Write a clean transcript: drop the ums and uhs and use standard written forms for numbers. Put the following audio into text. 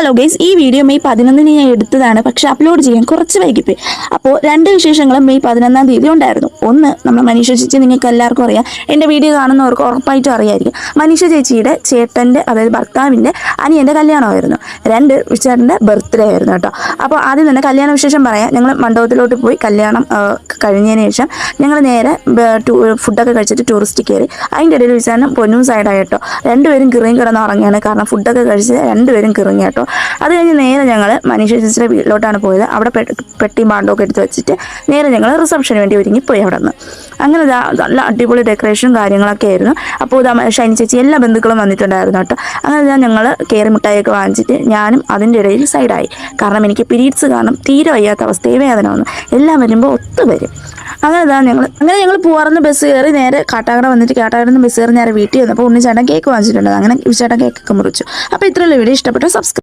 Hello guys, ഈ video May 11 ഞാൻ എടുത്തതാണ്. പക്ഷെ അപ്ലോഡ് ചെയ്യാൻ കുറച്ച് വൈകിപ്പോയി. അപ്പോൾ രണ്ട് വിശേഷങ്ങളും മെയ് 11 തീയതി ഉണ്ടായിരുന്നു. ഒന്ന്, നമ്മൾ മനീഷ ചേച്ചി നിങ്ങൾക്ക് എല്ലാവർക്കും അറിയാം, എൻ്റെ വീഡിയോ കാണുന്നവർക്ക് ഉറപ്പായിട്ടും അറിയായിരിക്കും. മനീഷ ചേച്ചിയുടെ ചേട്ടൻ്റെ, അതായത് ഭർത്താവിൻ്റെ അനിയൻ്റെ കല്യാണമായിരുന്നു. രണ്ട്, വിചാറിൻ്റെ ബർത്ത്ഡേ ആയിരുന്നു കേട്ടോ. അപ്പോൾ ആദ്യം തന്നെ കല്യാണ വിശേഷം പറയാം. ഞങ്ങൾ മണ്ഡപത്തിലോട്ട് പോയി. കല്യാണം കഴിഞ്ഞതിന് ശേഷം ഞങ്ങൾ നേരെ ഫുഡൊക്കെ കഴിച്ചിട്ട് ടൂറിസ്റ്റ് കയറി. അതിൻ്റെ ഇടയിൽ വിചാരണം പൊന്നും സൈഡായി കേട്ടോ. രണ്ടുപേരും കിറങ്ങി കിടന്ന് ഉറങ്ങിയാണ്. കാരണം ഫുഡൊക്കെ കഴിച്ച് രണ്ടുപേരും കിറങ്ങി കേട്ടോ. അത് കഴിഞ്ഞ് നേരെ ഞങ്ങൾ മനീഷ ചേച്ചിയുടെ വീട്ടിലോട്ടാണ് പോയത്. അവിടെ പെട്ടി മാണ്ടൊക്കെ എടുത്ത് വെച്ചിട്ട് നേരെ ഞങ്ങൾ റിസപ്ഷന് വേണ്ടി ഒരുങ്ങിപ്പോയി. അവിടെ നിന്ന് അങ്ങനെ നല്ല അടിപൊളി ഡെക്കറേഷനും കാര്യങ്ങളൊക്കെ ആയിരുന്നു. അപ്പോൾ ഷൈനി ചേച്ചി എല്ലാ ബന്ധുക്കളും വന്നിട്ടുണ്ടായിരുന്നു കേട്ടോ. അങ്ങനെ ഞങ്ങൾ കയറി മിഠായിയൊക്കെ വാങ്ങിച്ചിട്ട് ഞാനും അതിൻ്റെ ഇടയിൽ സൈഡായി. കാരണം എനിക്ക് പീരീഡ്സ് കാരണം തീരെ വയ്യാത്ത അവസ്ഥയെ വേദന വന്നു. എല്ലാം വരുമ്പോൾ ഒത്തു വരും. അങ്ങനെ ഞങ്ങൾ പൂവാറുന്ന ബസ് കയറി നേരെ കാട്ടാക്കട വന്നിട്ട് കാട്ടാക്കടയിൽ നിന്ന് ബസ് കയറി നേരെ വീട്ടിൽ വന്നപ്പോൾ ഉണ്ണിച്ചേട്ടൻ കേക്ക് വാങ്ങിച്ചിട്ടുണ്ട്. അങ്ങനെ ചേട്ടൻ കേക്കൊക്കെ മുറിച്ചു. അപ്പോൾ ഇത്രയുള്ള വീഡിയോ ഇഷ്ടപ്പെട്ടു. സബ്സ്ക്രൈബ്